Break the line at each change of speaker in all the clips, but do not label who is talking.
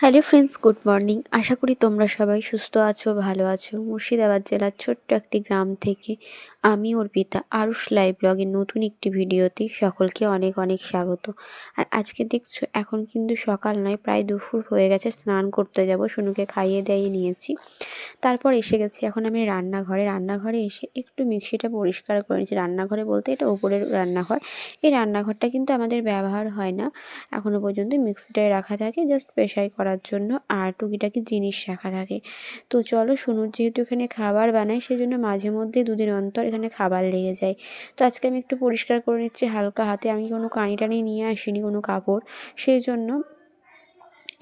Hello friends, good morning. আশা করি তোমরা সবাই সুস্থ আছো, ভালো আছো। মুর্শিদাবাদ জেলার ছোট্ট একটি গ্রাম থেকে আমি অর্পিতা আরুষ লাইভ ব্লগের নতুন একটি ভিডিওতে সকলকে অনেক অনেক স্বাগত। আর আজকে দেখছো এখন কিন্তু সকাল নয়, প্রায় দুপুর হয়ে গেছে। স্নান করতে যাব, সোনুকে খাইয়ে দাইয়ে নিয়েছি। তারপর এসে গেছি এখন আমি রান্নাঘরে এসে একটু মিক্সিটা পরিষ্কার করে নিয়েছি। রান্নাঘরে বলতে এটা উপরের রান্নাঘর। এই রান্নাঘরটা কিন্তু আমাদের ব্যবহার হয় না এখনো পর্যন্ত। মিক্সিটায় রাখা থাকে জাস্ট পেশাই করার জন্য, আর টুকিটাকি জিনিস রাখা থাকে। তো চলো, সোনুর যেহেতু এখানে খাবার বানাই, সেই জন্য মাঝে মধ্যে দুদিন অন্তর এখানে খাবার লেগে যায়। তো আজকে আমি একটু পরিষ্কার করে নিচ্ছি হালকা হাতে। আমি কোনো কানি টানি নিয়ে আসিনি, কোনো কাপড়। সেই জন্য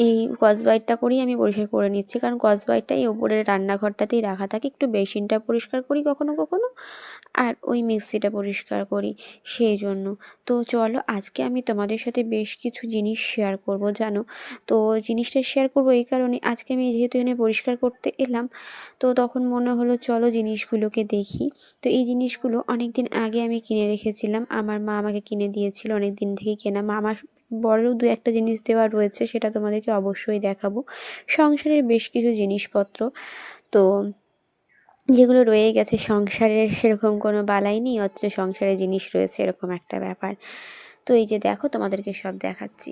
এই স্কচব্রাইটটা করেই আমি পরিষ্কার করে নিচ্ছি, কারণ স্কচব্রাইটটা এই ওপরের রান্নাঘরটাতেই রাখা থাকে। একটু বেসিনটা পরিষ্কার করি কখনো কখনো, আর ওই মিক্সিটা পরিষ্কার করি, সেই জন্য। তো চলো, আজকে আমি তোমাদের সাথে বেশ কিছু জিনিস শেয়ার করব, জানো। তো জিনিসটা শেয়ার করব এই কারণে, আজকে আমি যেহেতু এখানে পরিষ্কার করতে এলাম, তো তখন মনে হলো চলো জিনিসগুলোকে দেখি। তো এই জিনিসগুলো অনেক দিন আগে আমি কিনে রেখেছিলাম, আমার মা আমাকে কিনে দিয়েছিল, অনেক দিন থেকেই কেনা। মা আমার বড়ও দু একটা জিনিস দেওয়া রয়েছে, সেটা তোমাদেরকে অবশ্যই দেখাবো। সংসারের বেশ কিছু জিনিসপত্র, তো যেগুলো রয়ে গেছে। সংসারের সেরকম কোনো বালাই নেই, অথচ সংসারে জিনিস রয়েছে, এরকম একটা ব্যাপার। তো এই যে দেখো, তোমাদেরকে সব দেখাচ্ছি।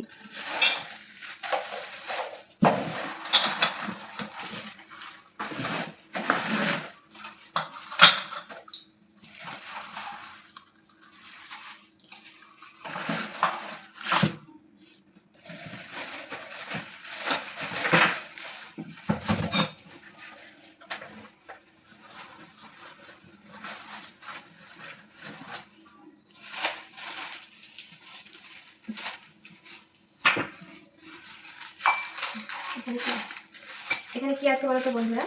এখানে কি আছে বলো তো বন্ধুরা,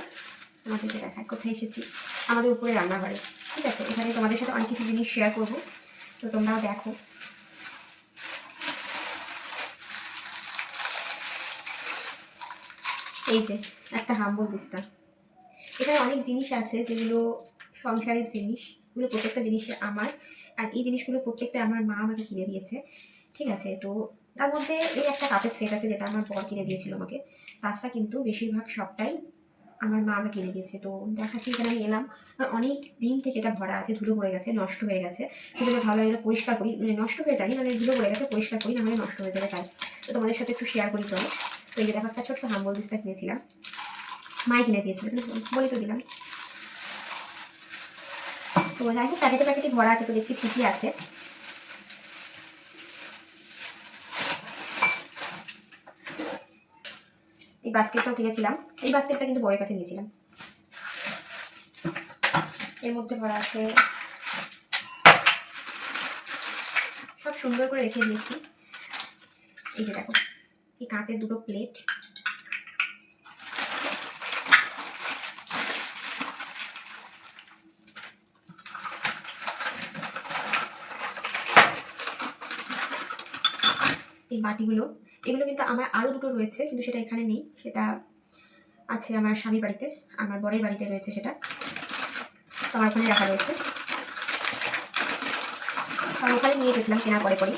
তোমাদেরকে দেখায় কোথায় এসেছি। আমাদের উপরে রান্নাঘরে, ঠিক আছে। এখানে তোমাদের সাথে অনেক কিছু জিনিস শেয়ার করবো, তো তোমরাও দেখো। এই যে একটা হাম্বল দিস্তা। এখানে অনেক জিনিস আছে যেগুলো সংসারের জিনিস, এগুলো প্রত্যেকটা জিনিসই আমার। আর এই জিনিসগুলো প্রত্যেকটা আমার মা আমাকে কিনে দিয়েছে, ঠিক আছে। তো তার মধ্যে এই একটা কাপের সেট আছে, যেটা আমার বর কিনে দিয়েছিল আমাকে। তাছাড়া কিন্তু বেশিরভাগ সবটাই আমার মা আমাকে কিনে দিয়েছে। তো দেখাচ্ছি, এখানে আমি এলাম, আর অনেক দিন থেকে এটা ভরা আছে, ধুলো পড়ে গেছে, নষ্ট হয়ে গেছে। কিন্তু ভালো এটা পরিষ্কার করি, মানে নষ্ট হয়ে যায়নি, মানে ধুলো পড়ে গেছে, পরিষ্কার করি, না হলে নষ্ট হয়ে যাবে, তাই। তো তোমাদের সাথে একটু শেয়ার করি চলো। তো এই যে দেখো, একটা ছোট্ট হাম্বল দিস্তা কিনেছিলাম, মাই কিনে দিয়েছিল, বলি তো দিলাম। তো যাই হোক, প্যাকেটে প্যাকেটে ভরা আছে, তো দেখছি ঠিকই আছে। এই বাস্কেটটাও কিনেছিলাম, এই বাস্কেটটা কিন্তু বড়ের কাছে নিয়েছিলাম। এর মধ্যে ভরা আছে, সব সুন্দর করে রেখে দিয়েছি। এই যে দেখো, এই কাঁচের দুটো প্লেট, এই বাটিগুলো, এগুলো কিন্তু আমার আরও দুটো রয়েছে, কিন্তু সেটা এখানে নেই, সেটা আছে আমার স্বামী বাড়িতে, আমার বরের বাড়িতে রয়েছে সেটা, তো আমার ওখানে রাখা রয়েছে। কারণ ওখানে নিয়ে গেছিলাম কেনার পরে পরে।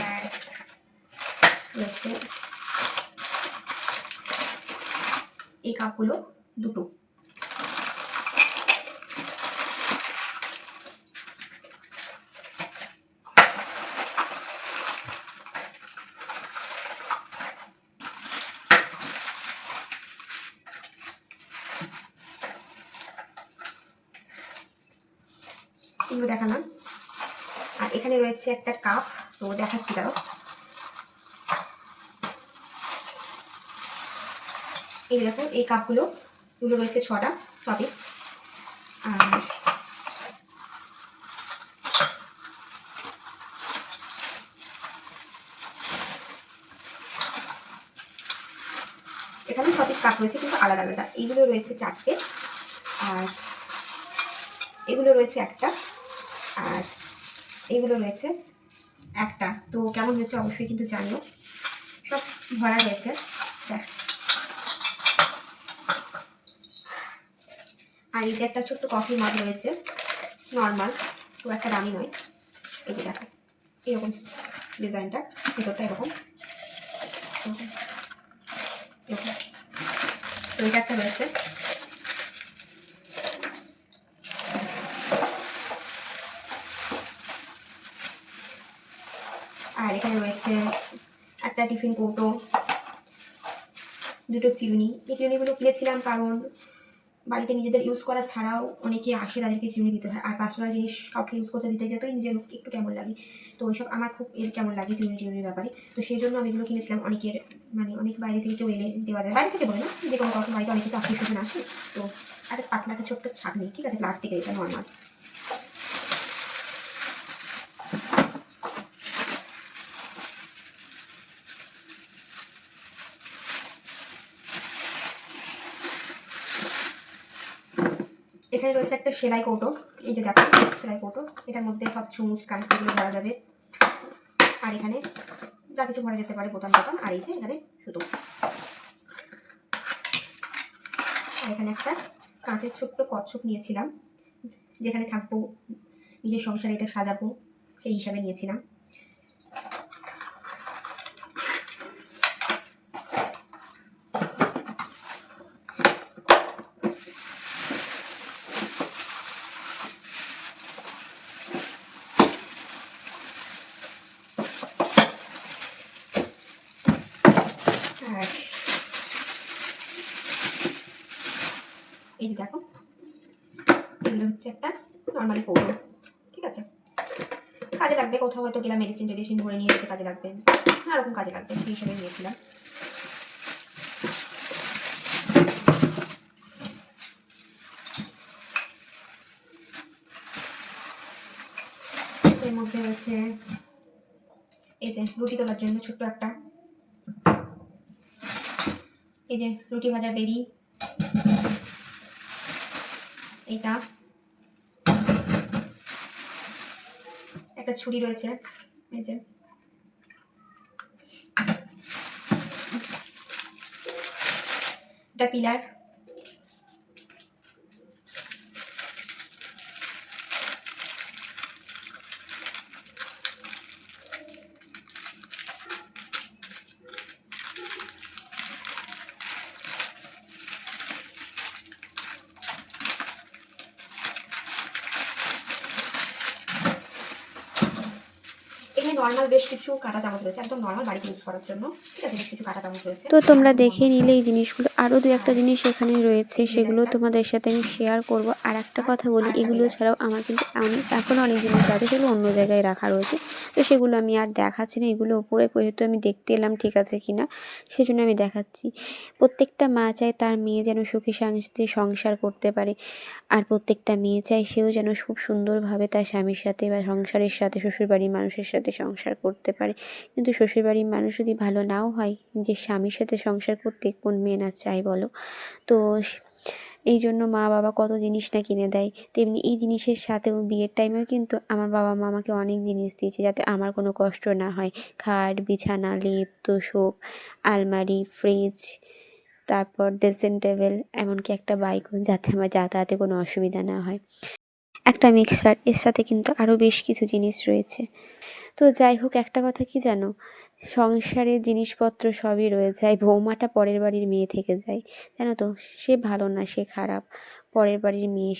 আর রয়েছে এই কাপগুলো দুটো। এগুলো দেখালাম। আর এখানে রয়েছে একটা কাপ, তো দেখাচ্ছি তারও। এই দেখো, এই কাপগুলো, এগুলো রয়েছে 6টা, 6 পিস। আর এখানে 6 পিস কাপ রয়েছে, কিন্তু আলাদা আলাদা। এইগুলো রয়েছে 4টে, আর এগুলো রয়েছে একটা, আর এইগুলো রয়েছে একটা। তো কেমন হয়েছে অবশ্যই কিন্তু জানিও। সব ভরা রয়েছে, দেখ। আর এই যে একটা ছোট্ট কফি মাগ রয়েছে, নর্মাল, তো একটা দামি নয়। এই যে দেখো, এরকম
ডিজাইনটা, ভেতরটা এরকম এরকম। তো এটা একটা রয়েছে। আর এখানে রয়েছে একটা টিফিন কৌটো, দুটো চিরুনি। এই চিরুনিগুলো কিনেছিলাম কারণ বাড়িতে নিজেদের ইউজ করা ছাড়াও অনেকে আসে, তাদেরকে চিরুনি দিতে হয়। আর পার্সোনাল জিনিস কাউকে ইউজ করতে দিতে গেলে তো নিজের একটু কেমন লাগে, তো ওইসব আমার খুব কেমন লাগে চিরুনির ব্যাপারে। তো সেই জন্য আমি এগুলো কিনেছিলাম। অনেকের মানে অনেক বাইরে থেকে কেউ এলে দেওয়া যায়, বাইরে থেকে বলে না, যে কোনো কাউকে বাড়িতে অনেকে তো আত্মীয় স্বজন আসে। তো একটা পাতলা একটা ছোট্ট ছাঁকনি, ঠিক আছে, প্লাস্টিকের, এটা নর্মাল। এখানে রয়েছে একটা সেলাই কৌটো, এই যে দেখো সেলাই কৌটো, এটার মধ্যে সব চুমুচ কাঁচিগুলো ভরা যাবে। আর এখানে যা কিছু ভরা যেতে পারে, বোতাম বোতাম। আর এই যে এখানে সুতো। আর এখানে একটা কাঁচের ছোট্ট কচ্ছপ নিয়েছিলাম, যেখানে থাকবো নিজের সংসারে, এটা সাজাবো সেই হিসাবে নিয়েছিলাম। আর এই যে দেখো, এগুলো হচ্ছে একটা নর্মালি কৌটো, ঠিক আছে, কাজে লাগবে। কোথাও হয়তো গেলাম, মেডিসিন টেডিসিন ভরে নিয়ে যেতে কাজে লাগবে, নানা রকম কাজে লাগবে, সেই হিসাবে নিয়েছিলাম। এর মধ্যে রয়েছে এই যে রুটি তোলার জন্য ছোট্ট একটা, এই যে রুটি ভাজা বেরি, এইটা একটা ছুরি রয়েছে, এই যে এটা পিলার, এখানে নর্মাল বেশ কিছু কাঁটা চামচ রয়েছে, একদম নর্মাল বাড়িতে ইউজ করার জন্য, ঠিক আছে, বেশ কিছু কাঁটা চামচ রয়েছে।
তো তোমরা দেখে নিলে এই জিনিসগুলো, আরও দু একটা জিনিস এখানে রয়েছে, সেগুলো তোমাদের সাথে আমি শেয়ার করব। আর একটা কথা বলি, এগুলো ছাড়াও আমার কিন্তু এখনও অনেক জিনিস আছে, সেগুলো অন্য জায়গায় রাখা রয়েছে। তো সেগুলো আমি আর দেখাচ্ছি না, এগুলো ওপরে যেহেতু আমি দেখতে এলাম ঠিক আছে কিনা, সেজন্য আমি দেখাচ্ছি। প্রত্যেকটা মা চায় তার মেয়ে যেন সুখী শান্তিতে সংসার করতে পারে, আর প্রত্যেকটা মেয়ে চায় সেও যেন খুব সুন্দরভাবে তার স্বামীর সাথে বা সংসারের সাথে, শ্বশুরবাড়ির মানুষের সাথে সংসার করতে পারে। কিন্তু শ্বশুরবাড়ির মানুষ যদি ভালো নাও হয়, নিজের স্বামীর সাথে সংসার করতে কোন মেয়ে না চায় বলো? তো এই জন্য মা বাবা কত জিনিস না কিনে দেয়। তেমনি এই জিনিসের সাথেও বিয়ের টাইমেও কিন্তু আমার বাবা মা আমাকে অনেক জিনিস দিয়েছে, যাতে আমার কোনো কষ্ট না হয়। খাট, বিছানা, লেপ, তোশক, আলমারি, ফ্রিজ, তারপর ড্রেসিং টেবিল, এমনকি একটা বাইকও, যাতে আমার যাতায়াতে কোনো অসুবিধা না হয়। একটা মিক্সার, এর সাথে কিন্তু আরও বেশ কিছু জিনিস রয়েছে। তো যাই হোক, একটা কথা কি জানো, সংসারের জিনিসপত্র সবই রয়ে যায়, বৌমাটা পরের বাড়ির মেয়ে থেকে যায়, জানো তো। সে ভালো না, সে খারাপ, পরের বাড়ির মেয়ে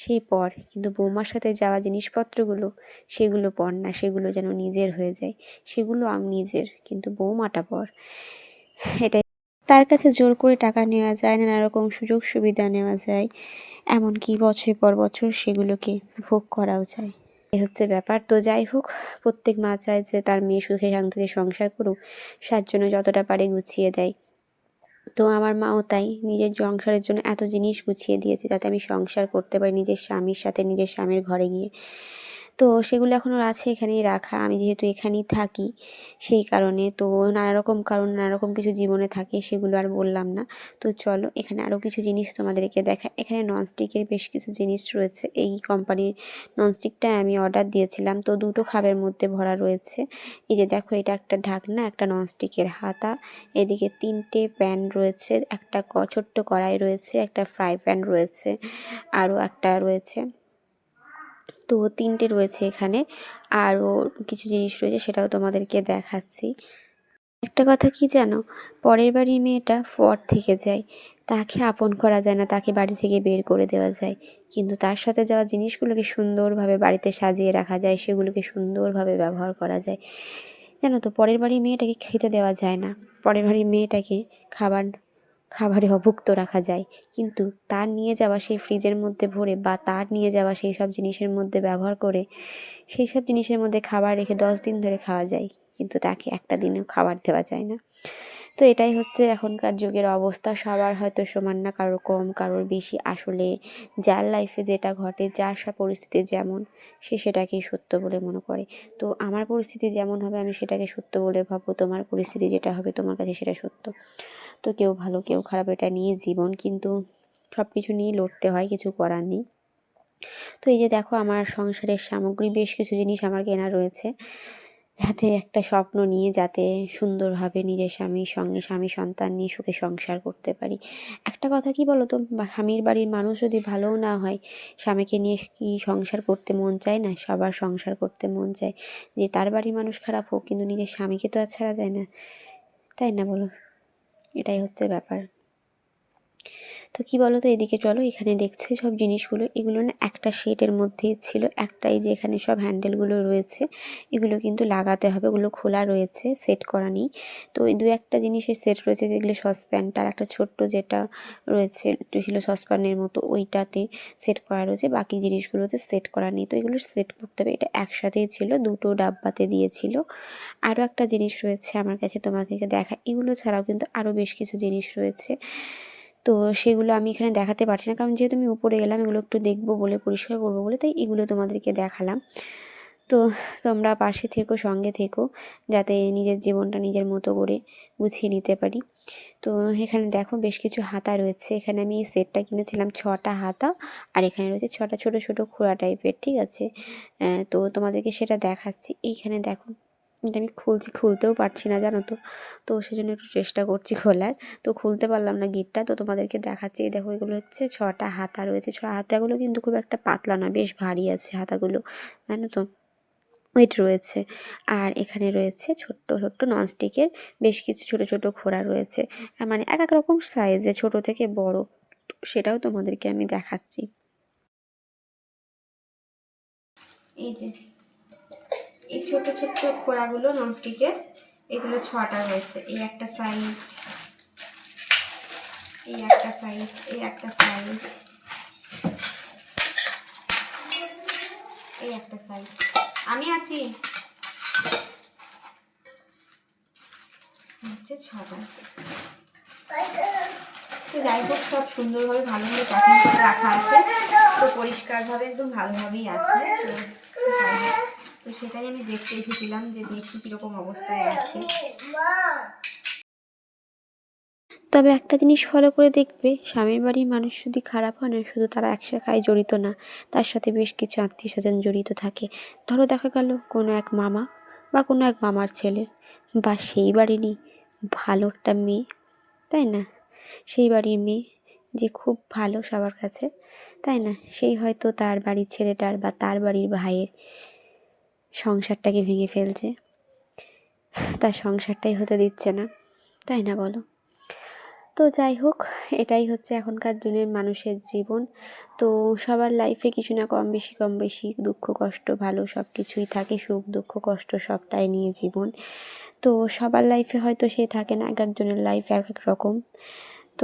সে পর, কিন্তু বৌমার সাথে যাওয়া জিনিসপত্রগুলো সেগুলো পর না, সেগুলো যেন নিজের হয়ে যায়। সেগুলো আমি নিজের, কিন্তু বৌমাটা পর। এটাই, তার কাছে জোর করে টাকা নেওয়া যায় না, নানা রকম সুযোগ সুবিধা নেওয়া যায়, এমনকি বছর পর বছর সেগুলোকে ভোগ করাও যায়। এই হচ্ছে ব্যাপার। তো যাই হোক, প্রত্যেক মা চায় যে তার মেয়ে সুখে শান্তিতে সংসার করুক, তার জন্য যতটা পারে গুছিয়ে দেয়। তো আমার মাও তাই নিজের সংসারের জন্য এত জিনিস গুছিয়ে দিয়েছে, যাতে আমি সংসার করতে পারি নিজের স্বামীর সাথে, নিজের স্বামীর ঘরে গিয়ে। তো সেগুলো এখনও আছে এখানেই রাখা, আমি যেহেতু এখানেই থাকি সেই কারণে। তো নানা রকম কারণ, নানা রকম কিছু জীবনে থাকে, সেগুলো আর বললাম না। তো চলো, এখানে আরও কিছু জিনিস তোমাদেরকে দেখা। এখানে ননস্টিকের বেশ কিছু জিনিস রয়েছে। এই কোম্পানির ননস্টিকটা আমি অর্ডার দিয়েছিলাম, তো দুটো খাপের মধ্যে ভরা রয়েছে। এই যে দেখো, এটা একটা ঢাকনা, একটা ননস্টিকের হাতা, এদিকে 3টে প্যান রয়েছে, একটা ছোট্ট কড়াই রয়েছে, একটা ফ্রাই প্যান রয়েছে, আরও একটা রয়েছে তো 3টে রয়েছে এখানে, আরও কিছু জিনিস রয়েছে সেটাও তোমাদেরকে দেখাচ্ছি। একটা কথা কি জানো, পরের বাড়ির মেয়েটা পর থেকে যায়, তাকে আপন করা যায় না, তাকে বাড়ি থেকে বের করে দেওয়া যায়, কিন্তু তার সাথে যাওয়া জিনিসগুলোকে সুন্দরভাবে বাড়িতে সাজিয়ে রাখা যায়, সেগুলোকে সুন্দরভাবে ব্যবহার করা যায়। জানো তো, পরের বাড়ির মেয়েটাকে খেতে দেওয়া যায় না, পরের বাড়ির মেয়েটাকে খাবারে অভুক্ত রাখা যায়, কিন্তু তার নিয়ে যাওয়া সেই ফ্রিজের মধ্যে ভরে বা তার নিয়ে যাওয়া সেই সব জিনিসের মধ্যে ব্যবহার করে, সেই সব জিনিসের মধ্যে খাবার রেখে 10 দিন ধরে খাওয়া যায়, কিন্তু তাকে একটা দিনেও খাবার দেওয়া যায় না। তো এটাই হচ্ছে এখনকার যুগের অবস্থা। সবার হয়তো সমান না, কারোর কম কারোর বেশি। আসলে যার লাইফে যেটা ঘটে, যার পরিস্থিতি যেমন, সে সেটাকেই সত্য বলে মনে করে। তো আমার পরিস্থিতি যেমন হবে আমি সেটাকে সত্য বলে ভাববো, তোমার পরিস্থিতি যেটা হবে তোমার কাছে সেটা সত্য। তো কেউ ভালো কেউ খারাপ, এটা নিয়ে জীবন, কিন্তু সব কিছু নিয়ে লড়তে হয়, কিছু করার নেই। তো এই যে দেখো, আমার সংসারের সামগ্রী বেশ কিছু জিনিস আমার কেনা রয়েছে, যাতে একটা স্বপ্ন নিয়ে যাতে সুন্দরভাবে নিজের স্বামীর সঙ্গে স্বামী সন্তান নিয়ে সুখে সংসার করতে পারি। একটা কথা কি বলো তো, স্বামীর বাড়ির মানুষ যদি ভালোও না হয়, স্বামীকে নিয়ে কি সংসার করতে মন চায় না? সবার সংসার করতে মন চায়, যে তার বাড়ির মানুষ খারাপ হোক, কিন্তু নিজের স্বামীকে তো আর ছাড়া যায় না, তাই না বলো? এটাই হচ্ছে ব্যাপার। তো কি বলো তো, এদিকে চলো, এখানে দেখছো সব জিনিসগুলো, এগুলো না একটা সেটের মধ্যেই ছিল, একটাই যে এখানে সব হ্যান্ডেলগুলো রয়েছে, এগুলো কিন্তু লাগাতে হবে, ওগুলো খোলা রয়েছে, সেট করা নেই। তো এই 2-1টা জিনিসের সেট রয়েছে, যেগুলো সসপ্যানটার একটা ছোট্ট যেটা রয়েছে ছিল সসপ্যানের মতো, ওইটাতে সেট করা রয়েছে, বাকি জিনিসগুলোতে সেট করা নেই। তো এগুলো সেট করতে হবে, এটা একসাথেই ছিল, 2টো ডাব্বাতে দিয়েছিল। আরও একটা জিনিস রয়েছে আমার কাছে, তোমাদেরকে দেখা, এগুলো ছাড়াও কিন্তু আরও বেশ কিছু জিনিস রয়েছে। তো সেগুলো আমি এখানে দেখাতে পারছি না, কারণ যেহেতু আমি উপরে গেলাম এগুলো একটু দেখবো বলে, পরিষ্কার করবো বলে, তাই এগুলো তোমাদেরকে দেখালাম। তো তোমরা পাশে থেকো, সঙ্গে থেকো, যাতে নিজের জীবনটা নিজের মতো করে গুছিয়ে নিতে পারি। তো এখানে দেখো বেশ কিছু হাতা রয়েছে, এখানে আমি এই সেটটা কিনেছিলাম 6টা হাতা, আর এখানে রয়েছে 6টা ছোটো ছোটো খোড়া টাইপের, ঠিক আছে। তো তোমাদেরকে সেটা দেখাচ্ছি। এইখানে দেখো, এটা আমি খুলতেও পারছি না, জানো তো। তো সেজন্য একটু চেষ্টা করছি খোলার, তো খুলতে পারলাম না গিটটা। তো তোমাদেরকে দেখাচ্ছি, এই দেখো, এগুলো হচ্ছে 6টা হাতা রয়েছে। হাতাগুলো কিন্তু খুব একটা পাতলা না, বেশ ভারী আছে হাতাগুলো, জানো তো, ওয়েট রয়েছে। আর এখানে রয়েছে ছোট্ট ছোট্ট ননস্টিকের বেশ কিছু ছোট ছোট খোড়া রয়েছে, মানে এক এক রকম সাইজে, ছোট থেকে বড়, তো সেটাও তোমাদেরকে আমি দেখাচ্ছি।
এই যে এই ছোট ছোট্ট খোড়াগুলো ননস্টিকের, এগুলো 6টা রয়েছে। এই একটা সাইজ, এই একটা সাইজ, এই একটা সাইজ, এই একটা সাইজ। আমি আছি, হচ্ছে 6টা। তো যাই হোক, সব সুন্দরভাবে ভালোভাবে প্যাকিং করে রাখা আছে, তো পরিষ্কারভাবে একদম ভালোভাবেই আছে। তো যাই হোক, তো সেটাই আমি দেখতে এসেছিলাম, যে দেখি কীরকম অবস্থায় আছে।
তবে একটা জিনিস ফলো করে দেখবে, স্বামীর বাড়ির মানুষ যদি খারাপ হয় না, শুধু তারা এক শাখায় জড়িত না, তার সাথে বেশ কিছু আত্মীয় স্বজন জড়িত থাকে। ধরো দেখা গেল কোনো এক মামা বা কোনো এক মামার ছেলে, বা সেই বাড়িরই ভালো একটা মেয়ে, তাই না, সেই বাড়ির মেয়ে যে খুব ভালো সবার কাছে, তাই না, সেই হয়তো তার বাড়ির ছেলেটার বা তার বাড়ির ভাইয়ের সংসারটাকে ভেঙে ফেলছে, তার সংসারটাই হতে দিচ্ছে না, তাই না বলো? তো যাই হোক, এটাই হচ্ছে এখনকার দিনের মানুষের জীবন। তো সবার লাইফে কিছু না কম বেশি দুঃখ কষ্ট ভালো সব কিছুই থাকে, সুখ দুঃখ কষ্ট সবটাই নিয়ে জীবন। তো সবার লাইফে হয়তো সে থাকে না, এক একজনের লাইফ এক এক রকম।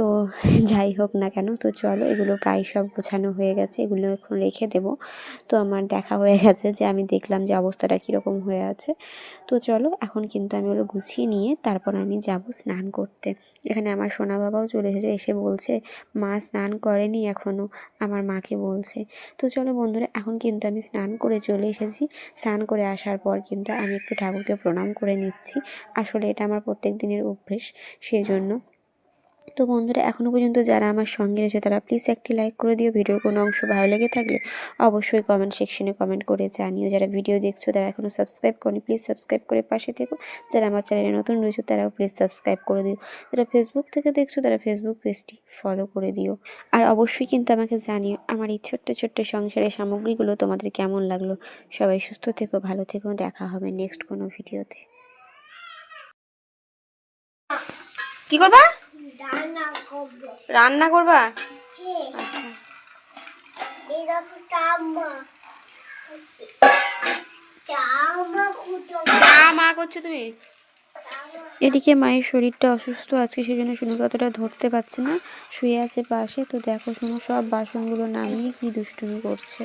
তো যাই হোক না কেন, তো চলো, এগুলো প্রায় সব গোছানো হয়ে গেছে, এগুলো এখন রেখে দেবো। তো আমার দেখা হয়ে গেছে, যে আমি দেখলাম যে অবস্থাটা কীরকম হয়ে আছে। তো চলো, এখন কিন্তু আমি ওগুলো গুছিয়ে নিয়ে তারপর আমি যাব স্নান করতে। এখানে আমার সোনা বাবাও চলে এসেছে, এসে বলছে মা স্নান করেনি এখনও, আমার মাকে বলছে। তো চলো বন্ধুরা, এখন কিন্তু আমি স্নান করে চলে এসেছি। স্নান করে আসার পর কিন্তু আমি একটু ঠাকুরকে প্রণাম করে নিচ্ছি। আসলে এটা আমার প্রত্যেক দিনের অভ্যেস, সেই জন্য তো বন্ধুরা, এখনও পর্যন্ত যারা আমার সঙ্গে রয়েছে তারা প্লিজ একটি লাইক করে দিও। ভিডিওর কোনো অংশ ভালো লেগে থাকলে অবশ্যই কমেন্ট সেকশনে কমেন্ট করে জানিও। যারা ভিডিও দেখছো তারা এখনও সাবস্ক্রাইব করনি, প্লিজ সাবস্ক্রাইব করে পাশে থেকো। যারা আমার চ্যানেলে নতুন রয়েছে তারাও প্লিজ সাবস্ক্রাইব করে দিও। যারা ফেসবুক থেকে দেখছো তারা ফেসবুক পেজটি ফলো করে দিও। আর অবশ্যই কিন্তু আমাকে জানিও আমার এই ছোট্ট ছোট্ট সংসারের সামগ্রীগুলো তোমাদের কেমন লাগলো। সবাই সুস্থ থেকো, ভালো থেকো, দেখা হবে নেক্সট কোনো ভিডিওতে। কি করবা? রান্না করবা? আচ্ছা, মা করছো তুমি? এদিকে মায়ের শরীরটা অসুস্থ আজকে, সেজন্য শুনুকে অতটা ধরতে পারছে না, শুয়ে আছে পাশে। তো দেখো শুনু সব বাসনগুলো নামিয়ে কি দুষ্টুমি করছে।